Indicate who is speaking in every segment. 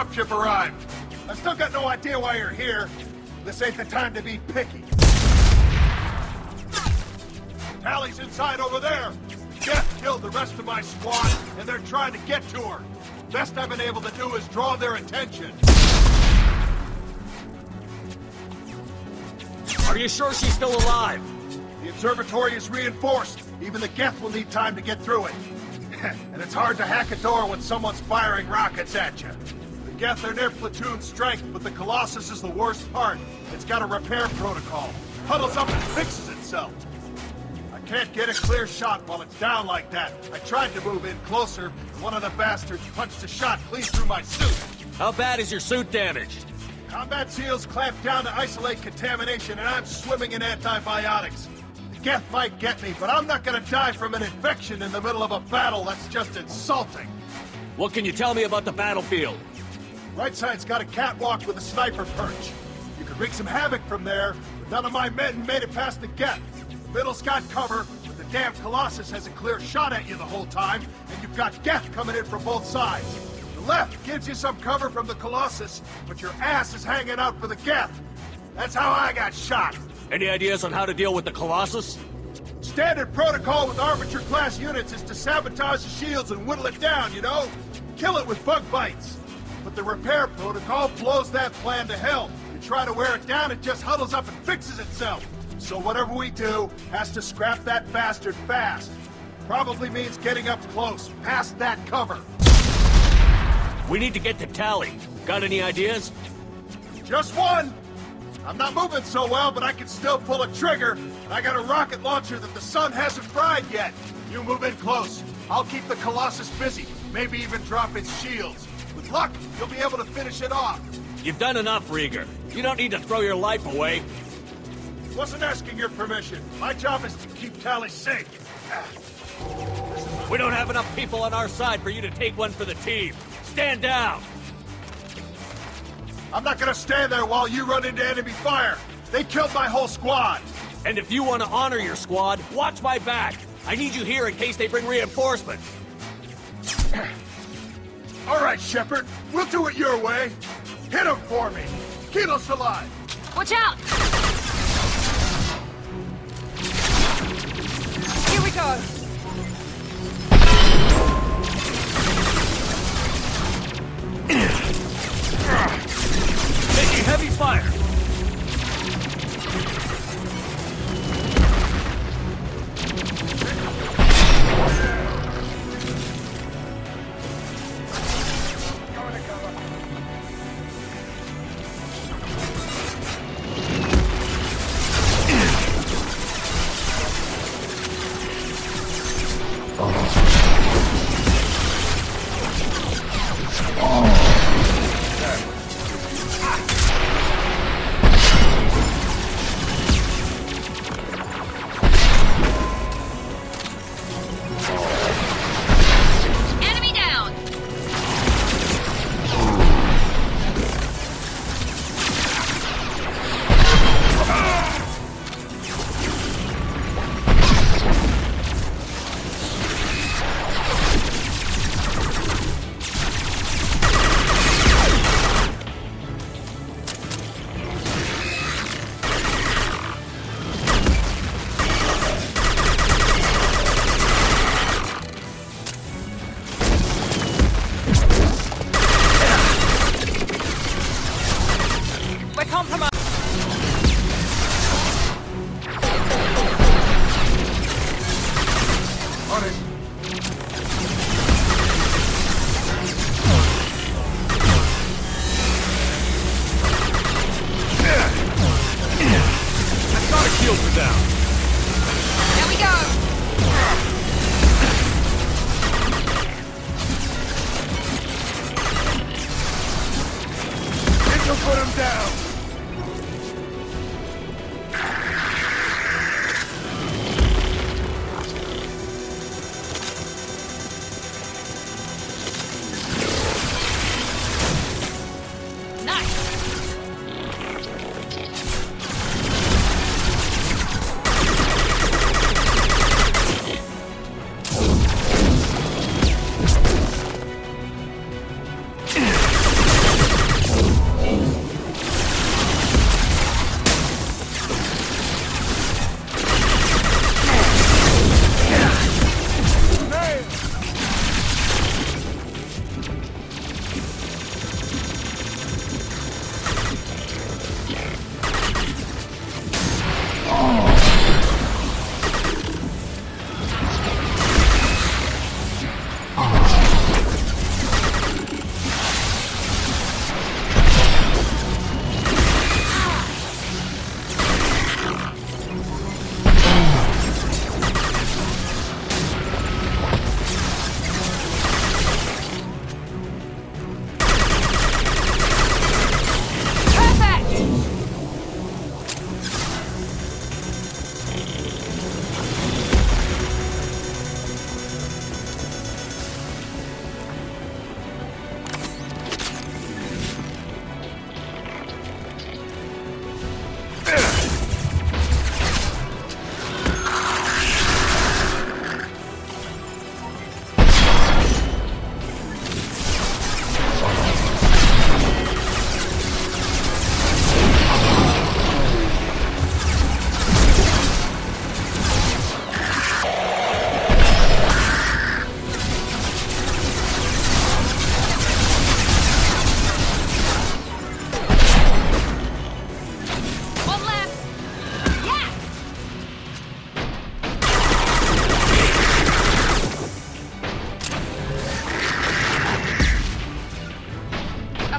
Speaker 1: dropship arrived. I still got no idea why you're here. This ain't the time to be picky. Tali's inside over there. Jeff killed the rest of my squad, and they're trying to get to her. Best I've been able to do is draw their attention.
Speaker 2: Are you sure she's still alive?
Speaker 1: The observatory is reinforced. Even the Geth will need time to get through it. And it's hard to hack a door when someone's firing rockets at you. The Geth are near platoon strength, but the Colossus is the worst part. It's got a repair protocol. Huddles up and fixes itself. I can't get a clear shot while it's down like that. I tried to move in closer, and one of the bastards punched a shot clean through my suit.
Speaker 2: How bad is your suit damaged?
Speaker 1: Combat SEALs clamped down to isolate contamination, and I'm swimming in antibiotics. The Geth might get me, but I'm not gonna die from an infection in the middle of a battle. That's just insulting.
Speaker 2: What can you tell me about the battlefield?
Speaker 1: Right side's got a catwalk with a sniper perch. You could wreak some havoc from there, but none of my men made it past the Geth. Middle's got cover, but the damn Colossus has a clear shot at you the whole time, and you've got Geth coming in from both sides. The left gives you some cover from the Colossus, but your ass is hanging out for the Geth. That's how I got shot.
Speaker 2: Any ideas on how to deal with the Colossus?
Speaker 1: Standard protocol with armature-class units is to sabotage the shields and whittle it down, you know? Kill it with bug bites. But the repair protocol blows that plan to hell. You try to wear it down, it just huddles up and fixes itself. So whatever we do has to scrap that bastard fast. Probably means getting up close, past that cover.
Speaker 2: We need to get to Tali. Got any ideas?
Speaker 1: Just one! I'm not moving so well, but I can still pull a trigger. And I got a rocket launcher that the sun hasn't fried yet. You move in close. I'll keep the Colossus busy. Maybe even drop its shields. With luck, you'll be able to finish it off.
Speaker 2: You've done enough, Rieger. You don't need to throw your life away.
Speaker 1: Wasn't asking your permission. My job is to keep Tali safe.
Speaker 2: We don't have enough people on our side for you to take one for the team. Stand down!
Speaker 1: I'm not gonna stand there while you run into enemy fire. They killed my whole squad.
Speaker 2: And if you want to honor your squad, watch my back. I need you here in case they bring reinforcements.
Speaker 1: All right, Shepard. We'll do it your way. Hit him for me. Kilo's alive.
Speaker 3: Watch out! Here we go.
Speaker 2: Taking heavy fire.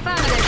Speaker 3: Affirmative.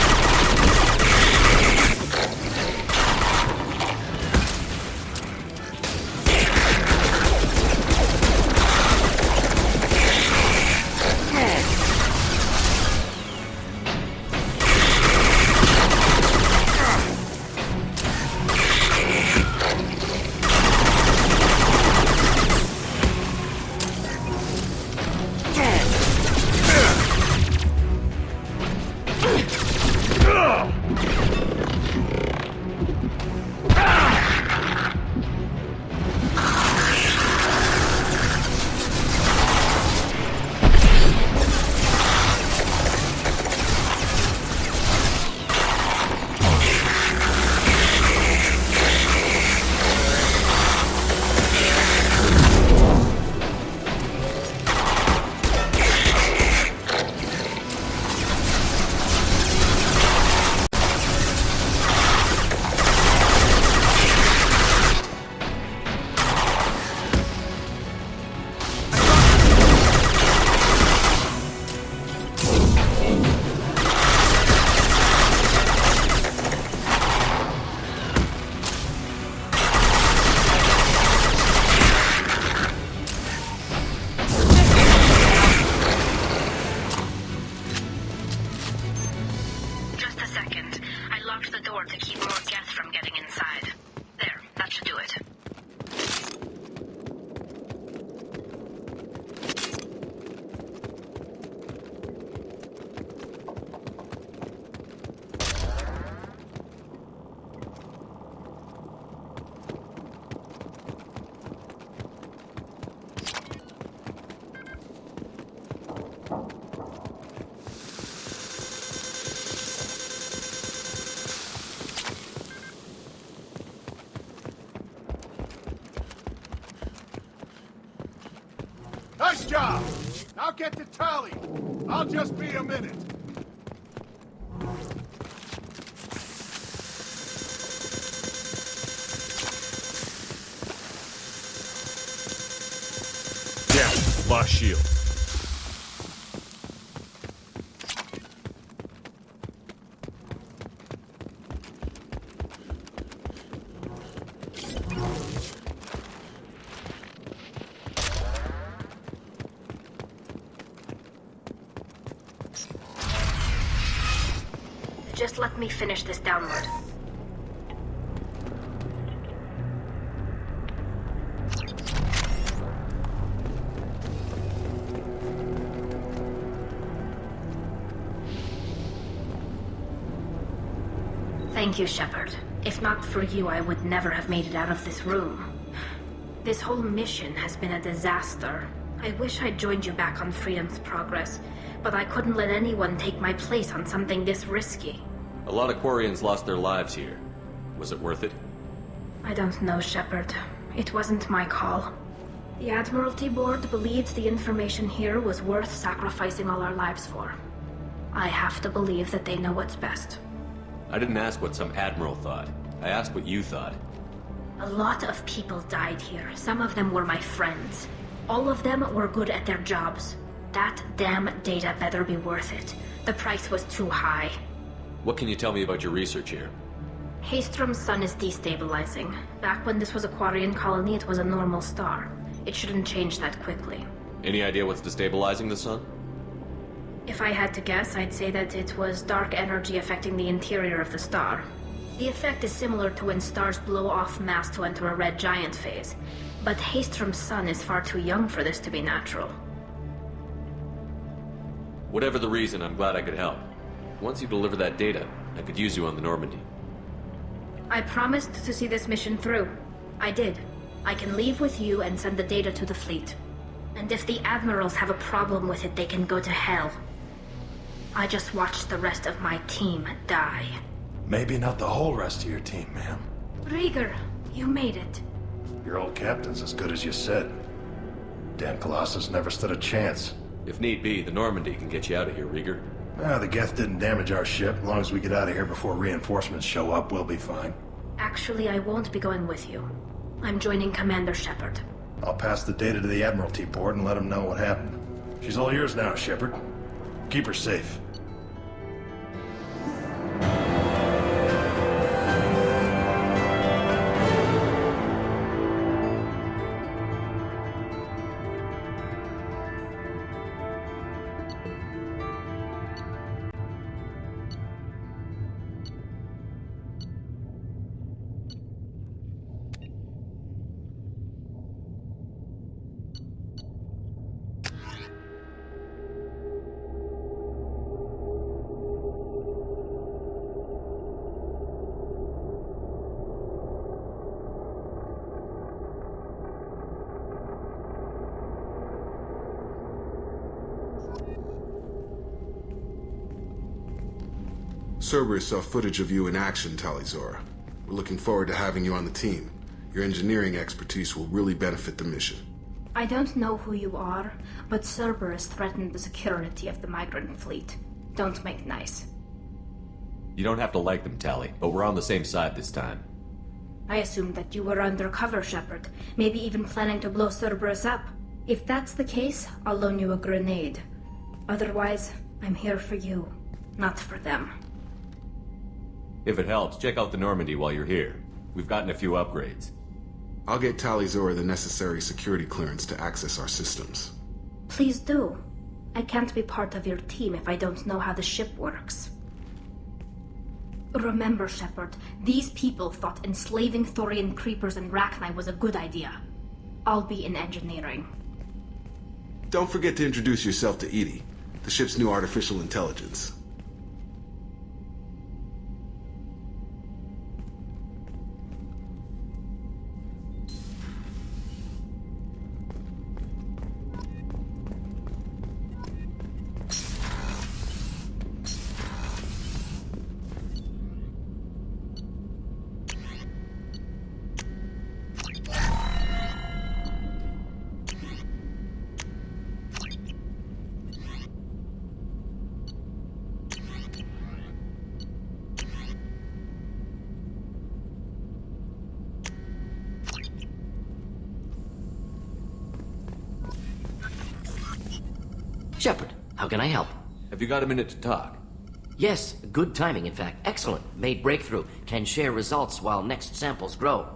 Speaker 1: Nice job! Now get to Tali. I'll just be a minute.
Speaker 4: Yeah, lost shield.
Speaker 5: Just let me finish this download. Thank you, Shepard. If not for you, I would never have made it out of this room. This whole mission has been a disaster. I wish I'd joined you back on Freedom's Progress, but I couldn't let anyone take my place on something this risky.
Speaker 2: A lot of Quarians lost their lives here. Was it worth it?
Speaker 5: I don't know, Shepard. It wasn't my call. The Admiralty Board believed the information here was worth sacrificing all our lives for. I have to believe that they know what's best.
Speaker 2: I didn't ask what some admiral thought. I asked what you thought.
Speaker 5: A lot of people died here. Some of them were my friends. All of them were good at their jobs. That damn data better be worth it. The price was too high.
Speaker 2: What can you tell me about your research here?
Speaker 5: Haystrom's sun is destabilizing. Back when this was a Quarian colony, it was a normal star. It shouldn't change that quickly.
Speaker 2: Any idea what's destabilizing the sun?
Speaker 5: If I had to guess, I'd say that it was dark energy affecting the interior of the star. The effect is similar to when stars blow off mass to enter a red giant phase. But Haystrom's sun is far too young for this to be natural.
Speaker 2: Whatever the reason, I'm glad I could help. Once you deliver that data, I could use you on the Normandy.
Speaker 5: I promised to see this mission through. I did. I can leave with you and send the data to the fleet. And if the admirals have a problem with it, they can go to hell. I just watched the rest of my team die.
Speaker 6: Maybe not the whole rest of your team, ma'am.
Speaker 5: Rieger, you made it.
Speaker 6: Your old captain's as good as you said. Damn Colossus never stood a chance.
Speaker 2: If need be, the Normandy can get you out of here, Rieger.
Speaker 6: The Geth didn't damage our ship. As long as we get out of here before reinforcements show up, we'll be fine.
Speaker 5: Actually, I won't be going with you. I'm joining Commander Shepard.
Speaker 6: I'll pass the data to the Admiralty Board and let them know what happened. She's all yours now, Shepard. Keep her safe.
Speaker 3: Cerberus saw footage of you in action, Tali. We're looking forward to having you on the team. Your engineering expertise will really benefit the mission.
Speaker 5: I don't know who you are, but Cerberus threatened the security of the migrant fleet. Don't make nice.
Speaker 2: You don't have to like them, Tali, but we're on the same side this time.
Speaker 5: I assumed that you were undercover, Shepard. Maybe even planning to blow Cerberus up. If that's the case, I'll loan you a grenade. Otherwise, I'm here for you, not for them.
Speaker 2: If it helps, check out the Normandy while you're here. We've gotten a few upgrades.
Speaker 3: I'll get Tali the necessary security clearance to access our systems.
Speaker 5: Please do. I can't be part of your team if I don't know how the ship works. Remember, Shepard, these people thought enslaving Thorian creepers and Rachni was a good idea. I'll be in engineering.
Speaker 3: Don't forget to introduce yourself to EDI, the ship's new artificial intelligence.
Speaker 7: Shepard, how can I help?
Speaker 2: Have you got a minute to talk?
Speaker 7: Yes, good timing, in fact. Excellent. Made breakthrough. Can share results while next samples grow.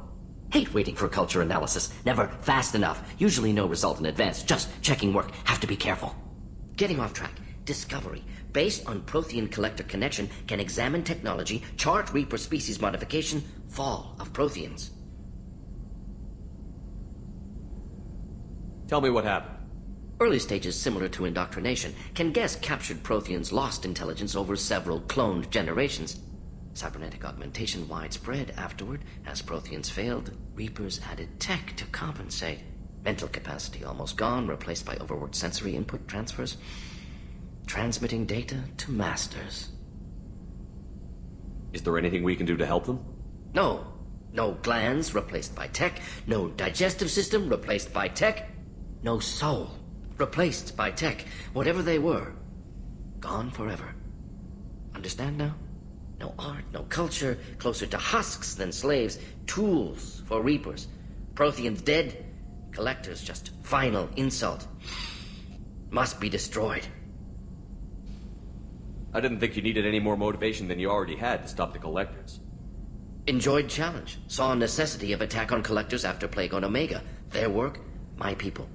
Speaker 7: Hate waiting for culture analysis. Never fast enough. Usually no result in advance. Just checking work. Have to be careful. Getting off track. Discovery. Based on Prothean collector connection, can examine technology, chart Reaper species modification, fall of Protheans.
Speaker 2: Tell me what happened.
Speaker 7: Early stages similar to indoctrination, can guess captured Protheans lost intelligence over several cloned generations. Cybernetic augmentation widespread afterward. As Protheans failed, Reapers added tech to compensate. Mental capacity almost gone, replaced by overworked sensory input transfers. Transmitting data to masters.
Speaker 2: Is there anything we can do to help them?
Speaker 7: No. No glands replaced by tech. No digestive system replaced by tech. No soul replaced by tech. Whatever they were, gone forever. Understand now? No art, no culture, closer to husks than slaves, tools for Reapers. Protheans dead, collectors just final insult. Must be destroyed.
Speaker 2: I didn't think you needed any more motivation than you already had to stop the collectors.
Speaker 7: Enjoyed challenge. Saw necessity of attack on collectors after Plague on Omega. Their work, my people.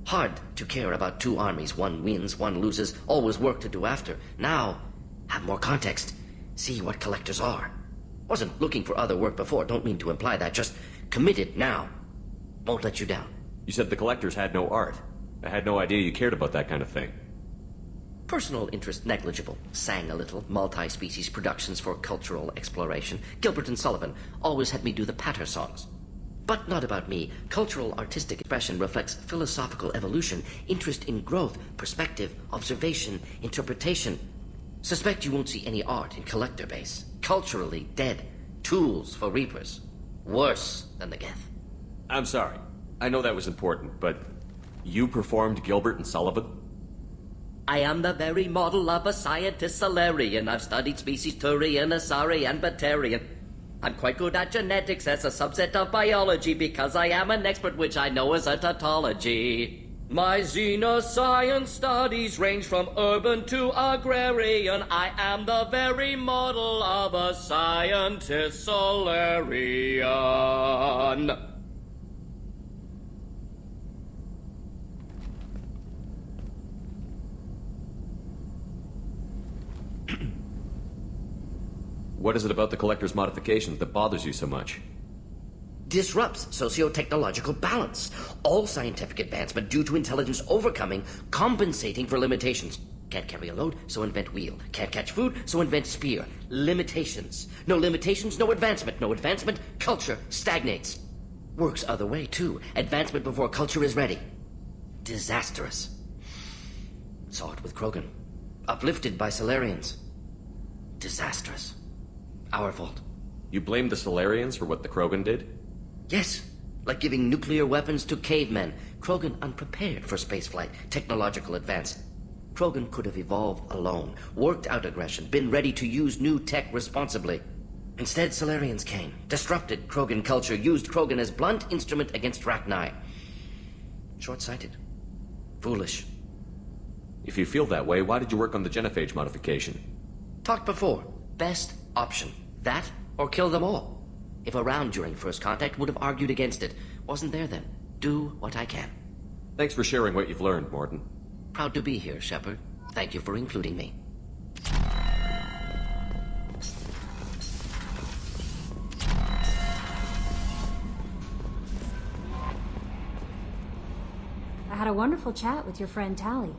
Speaker 7: Hard to care about two armies. One wins, one loses. Always work to do after. Now, have more context. See what collectors are. Wasn't looking for other work before. Don't mean to imply that. Just committed now. Won't let you down.
Speaker 2: You said the collectors had no art. I had no idea you cared about that kind of thing.
Speaker 7: Personal interest negligible. Sang a little. Multi-species productions for cultural exploration. Gilbert and Sullivan always had me do the patter songs. But not about me. Cultural artistic expression reflects philosophical evolution, interest in growth, perspective, observation, interpretation. Suspect you won't see any art in collector base. Culturally dead. Tools for Reapers. Worse than the Geth.
Speaker 2: I'm sorry. I know that was important, but you performed Gilbert and Sullivan?
Speaker 7: I am the very model of a scientist Solarian. I've studied species Turian, Asari, and Batarian. I'm quite good at genetics as a subset of biology because I am an expert, which I know is a tautology. My xenoscience studies range from urban to agrarian. I am the very model of a scientist Solarian.
Speaker 2: What is it about the collector's modifications that bothers you so much?
Speaker 7: Disrupts socio-technological balance. All scientific advancement due to intelligence overcoming, compensating for limitations. Can't carry a load, so invent wheel. Can't catch food, so invent spear. Limitations. No limitations, no advancement. No advancement, culture stagnates. Works other way, too. Advancement before culture is ready. Disastrous. Saw it with Krogan. Uplifted by Solarians. disastrous. Our fault.
Speaker 2: You blame the Solarians for what the Krogan did?
Speaker 7: Yes, like giving nuclear weapons to cavemen. Krogan unprepared for spaceflight, technological advance. Krogan could have evolved alone, worked out aggression, been ready to use new tech responsibly. Instead, Solarians came, disrupted Krogan culture, used Krogan as blunt instrument against Rachni. Short-sighted. Foolish.
Speaker 2: If you feel that way, why did you work on the genophage modification?
Speaker 7: Talked before. Best option. That or kill them all. If around during first contact, would have argued against it. Wasn't there then. Do what I can.
Speaker 2: Thanks for sharing what you've learned, Mordin.
Speaker 7: Proud to be here, Shepard. Thank you for including me.
Speaker 8: I had a wonderful chat with your friend Tali.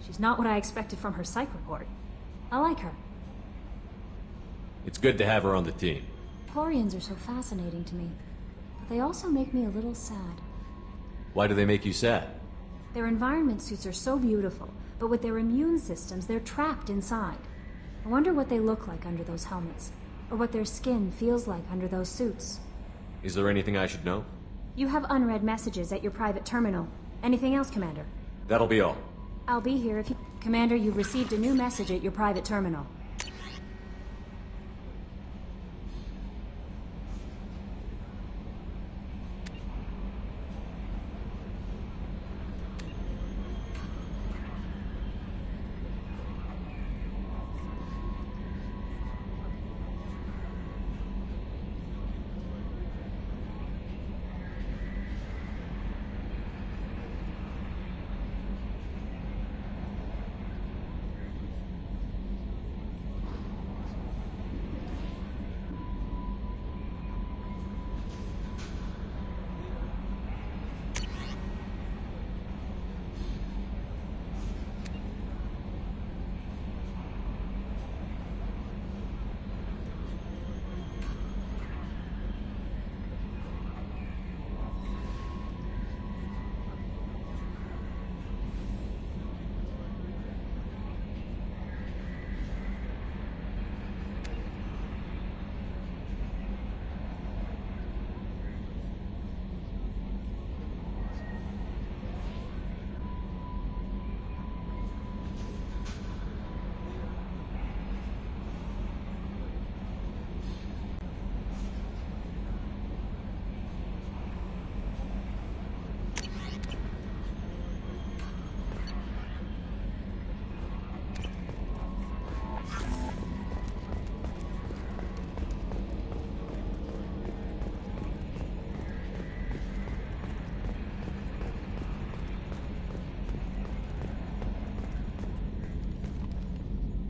Speaker 8: She's not what I expected from her psych report. I like her.
Speaker 2: It's good to have her on the team.
Speaker 8: Torians are so fascinating to me, but they also make me a little sad.
Speaker 2: Why do they make you sad?
Speaker 8: Their environment suits are so beautiful, but with their immune systems, they're trapped inside. I wonder what they look like under those helmets, or what their skin feels like under those suits.
Speaker 2: Is there anything I should know?
Speaker 8: You have unread messages at your private terminal. Anything else, Commander?
Speaker 2: That'll be all.
Speaker 8: I'll be here if you... Commander, you've received a new message at your private terminal.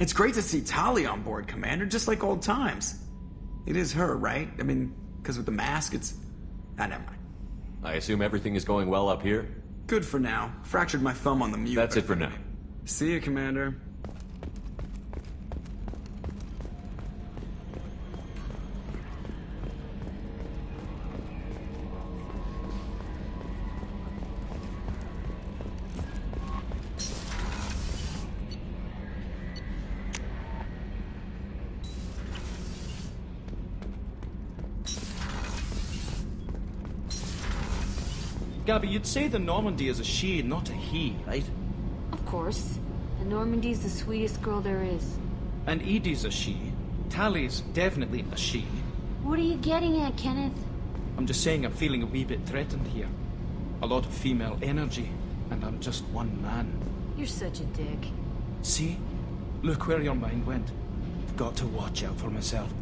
Speaker 9: It's great to see Tali on board, Commander, just like old times. It is her, right? I mean, because with the mask, it's... Ah, never mind.
Speaker 2: I assume everything is going well up here?
Speaker 9: Good for now. Fractured my thumb on the mute.
Speaker 2: That's it for now.
Speaker 9: See you, Commander.
Speaker 10: Gabby, you'd say the Normandy is a she, not a he, right?
Speaker 11: Of course. The Normandy's the sweetest girl there is.
Speaker 10: And Edie's a she. Tali's definitely a she.
Speaker 11: What are you getting at, Kenneth?
Speaker 10: I'm just saying I'm feeling a wee bit threatened here. A lot of female energy, and I'm just one man.
Speaker 11: You're such a dick.
Speaker 10: See? Look where your mind went. I've got to watch out for myself.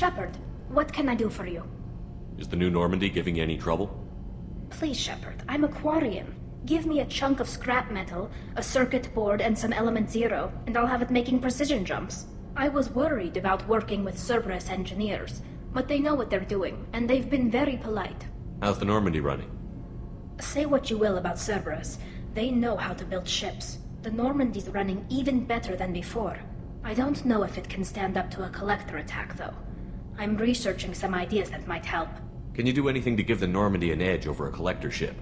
Speaker 5: Shepard, what can I do for you?
Speaker 2: Is the new Normandy giving you any trouble?
Speaker 5: Please, Shepard, I'm a Quarian. Give me a chunk of scrap metal, a circuit board, and some element zero, and I'll have it making precision jumps. I was worried about working with Cerberus engineers, but they know what they're doing, and they've been very polite.
Speaker 2: How's the Normandy running?
Speaker 5: Say what you will about Cerberus, they know how to build ships. The Normandy's running even better than before. I don't know if it can stand up to a collector attack, though. I'm researching some ideas that might help.
Speaker 2: Can you do anything to give the Normandy an edge over a collector ship?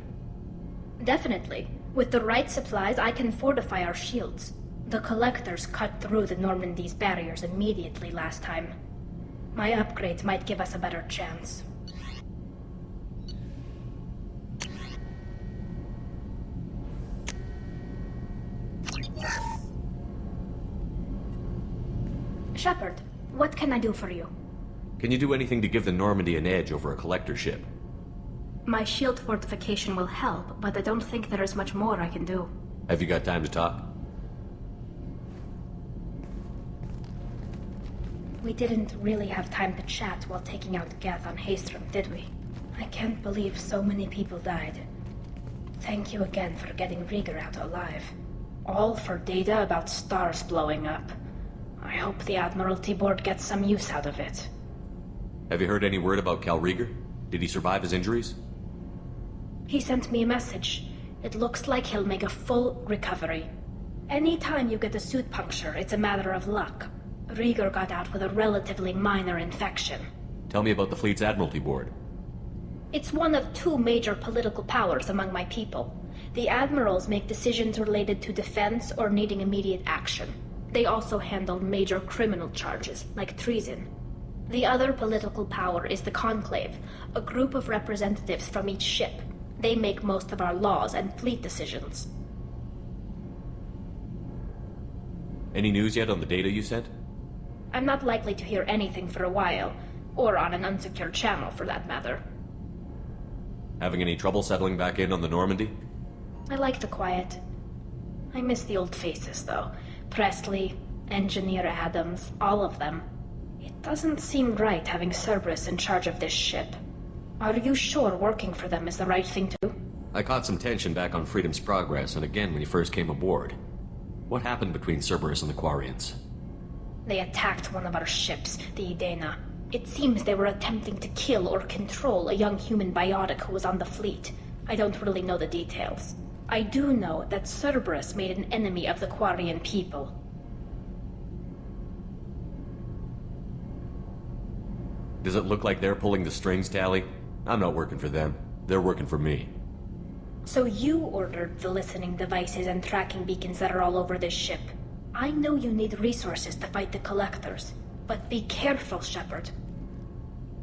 Speaker 5: Definitely. With the right supplies, I can fortify our shields. The Collectors cut through the Normandy's barriers immediately last time. My upgrades might give us a better chance. Shepard, what can I do for you?
Speaker 2: Can you do anything to give the Normandy an edge over a Collector ship?
Speaker 5: My shield fortification will help, but I don't think there is much more I can do.
Speaker 2: Have you got time to talk?
Speaker 5: We didn't really have time to chat while taking out Geth on Haestrom, did we? I can't believe so many people died. Thank you again for getting Rieger out alive. All for data about stars blowing up. I hope the Admiralty Board gets some use out of it.
Speaker 2: Have you heard any word about Cal Rieger? Did he survive his injuries?
Speaker 5: He sent me a message. It looks like he'll make a full recovery. Anytime you get a suit puncture, it's a matter of luck. Rieger got out with a relatively minor infection.
Speaker 2: Tell me about the fleet's Admiralty Board.
Speaker 5: It's one of two major political powers among my people. The admirals make decisions related to defense or needing immediate action. They also handle major criminal charges, like treason. The other political power is the Conclave, a group of representatives from each ship. They make most of our laws and fleet decisions.
Speaker 2: Any news yet on the data you sent?
Speaker 5: I'm not likely to hear anything for a while, or on an unsecured channel for that matter.
Speaker 2: Having any trouble settling back in on the Normandy?
Speaker 5: I like the quiet. I miss the old faces, though. Presley, Engineer Adams, all of them. It doesn't seem right having Cerberus in charge of this ship. Are you sure working for them is the right thing to do?
Speaker 2: I caught some tension back on Freedom's Progress, and again when you first came aboard. What happened between Cerberus and the Quarians?
Speaker 5: They attacked one of our ships, the Idena. It seems they were attempting to kill or control a young human biotic who was on the fleet. I don't really know the details. I do know that Cerberus made an enemy of the Quarian people.
Speaker 2: Does it look like they're pulling the strings, Tali? I'm not working for them. They're working for me.
Speaker 5: So you ordered the listening devices and tracking beacons that are all over this ship. I know you need resources to fight the Collectors, but be careful, Shepard.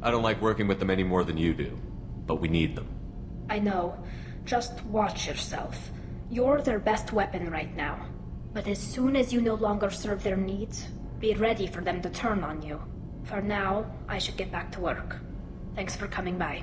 Speaker 2: I don't like working with them any more than you do, but we need them.
Speaker 5: I know. Just watch yourself. You're their best weapon right now. But as soon as you no longer serve their needs, be ready for them to turn on you. For now, I should get back to work. Thanks for coming by.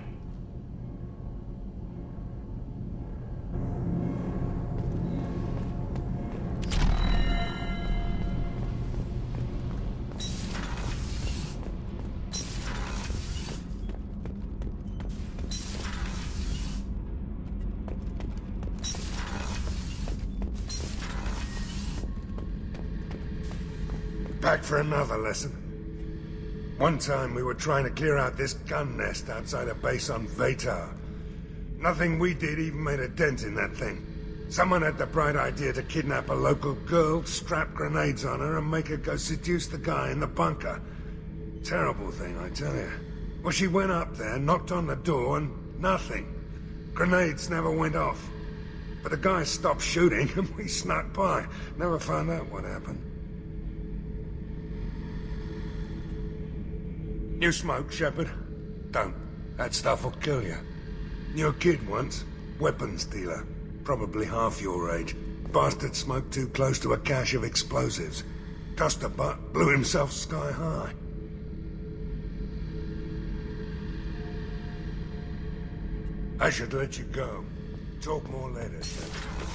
Speaker 12: Back for another lesson. One time we were trying to clear out this gun nest outside a base on Vatar. Nothing we did even made a dent in that thing. Someone had the bright idea to kidnap a local girl, strap grenades on her, and make her go seduce the guy in the bunker. Terrible thing, I tell you. Well, she went up there, knocked on the door, and nothing. Grenades never went off. But the guy stopped shooting, and we snuck by. Never found out what happened. You smoke, Shepard? Don't. That stuff will kill you. You're a kid once. Weapons dealer. Probably half your age. Bastard smoked too close to a cache of explosives. Tossed a butt, blew himself sky high. I should let you go. Talk more later, Shepard.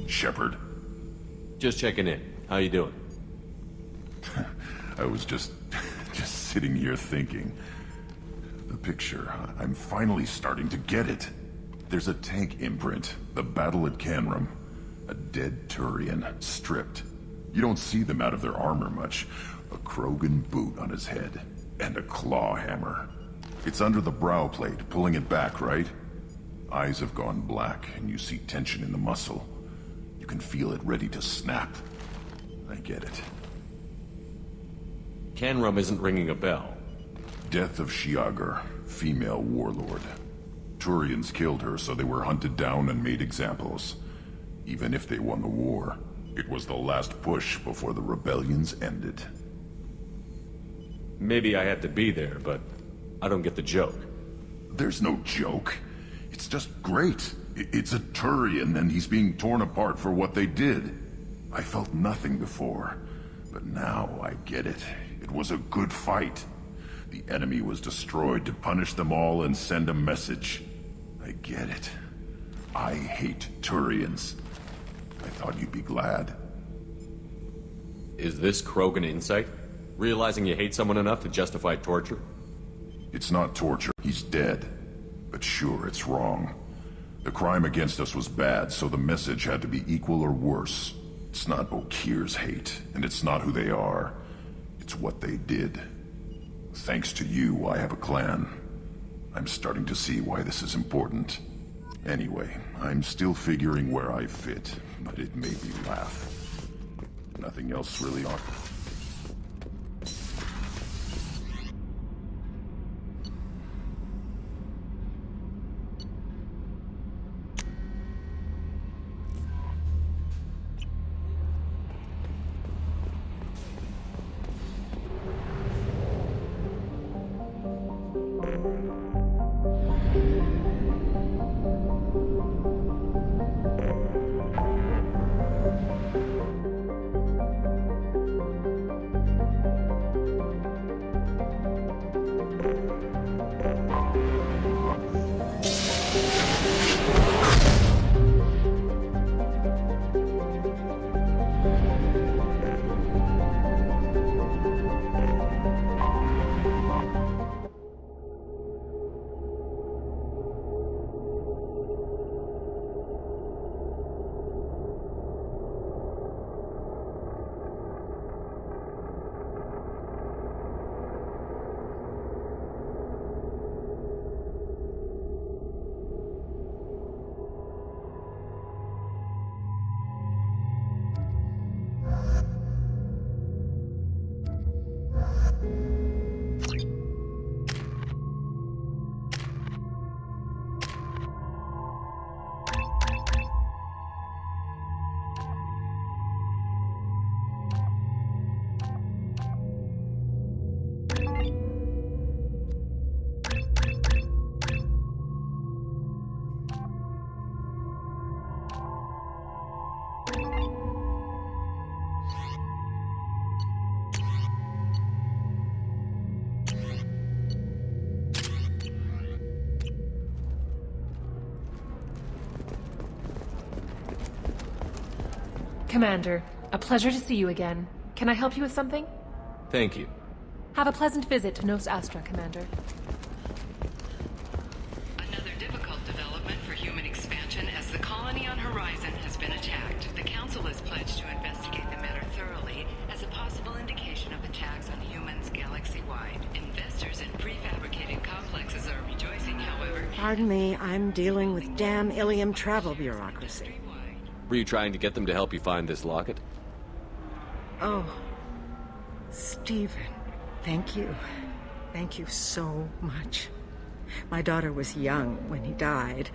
Speaker 13: Shepard.
Speaker 2: Just checking in. How you doing?
Speaker 13: I was just sitting here thinking. The picture, I'm finally starting to get it. There's a tank imprint, the battle at Canram. A dead Turian, stripped. You don't see them out of their armor much. A Krogan boot on his head, and a claw hammer. It's under the brow plate, pulling it back, right? Eyes have gone black, and you see tension in the muscle. You can feel it ready to snap. I get it.
Speaker 2: Canrum isn't ringing a bell.
Speaker 13: Death of Shiagar, female warlord. Turians killed her, so they were hunted down and made examples. Even if they won the war, it was the last push before the rebellions ended.
Speaker 2: Maybe I had to be there, but I don't get the joke.
Speaker 13: There's no joke. It's just great. It's a Turian, and he's being torn apart for what they did. I felt nothing before, but now I get it. It was a good fight. The enemy was destroyed to punish them all and send a message. I get it. I hate Turians. I thought you'd be glad.
Speaker 2: Is this Krogan insight? Realizing you hate someone enough to justify torture?
Speaker 13: It's not torture. He's dead. But sure, it's wrong. The crime against us was bad, so the message had to be equal or worse. It's not Okir's hate, and it's not who they are. It's what they did. Thanks to you, I have a clan. I'm starting to see why this is important. Anyway, I'm still figuring where I fit, but it made me laugh. Nothing else really on.
Speaker 14: Commander, a pleasure to see you again. Can I help you with something?
Speaker 2: Thank you.
Speaker 14: Have a pleasant visit to Nos Astra, Commander.
Speaker 15: Another difficult development for human expansion as the colony on Horizon has been attacked. The Council has pledged to investigate the matter thoroughly as a possible indication of attacks on humans galaxy-wide. Investors in prefabricated complexes are rejoicing, however.
Speaker 16: Pardon me, I'm dealing with damn Ilium travel bureaucracy.
Speaker 2: Were you trying to get them to help you find this locket?
Speaker 16: Oh, Stephen, thank you. Thank you so much. My daughter was young when he died.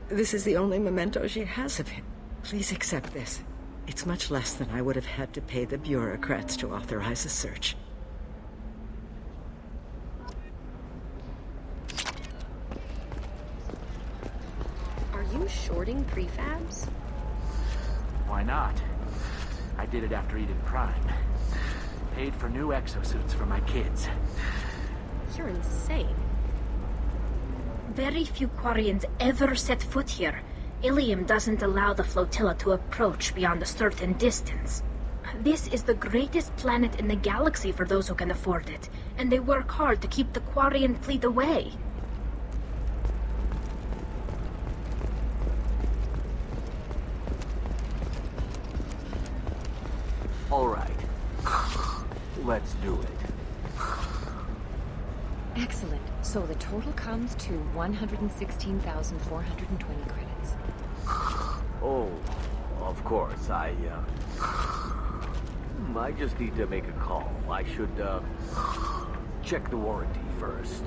Speaker 16: This is the only memento she has of him. Please accept this. It's much less than I would have had to pay the bureaucrats to authorize a search.
Speaker 17: Are you shorting prefabs?
Speaker 18: Why not? I did it after Eden Prime. Paid for new exosuits for my kids.
Speaker 17: You're insane.
Speaker 5: Very few Quarians ever set foot here. Ilium doesn't allow the flotilla to approach beyond a certain distance. This is the greatest planet in the galaxy for those who can afford it, and they work hard to keep the Quarian fleet away.
Speaker 18: All right. Let's do it.
Speaker 11: Excellent. So the total comes to 116,420 credits.
Speaker 18: Oh, of course,
Speaker 19: I just need to make a call. I should, check the warranty first.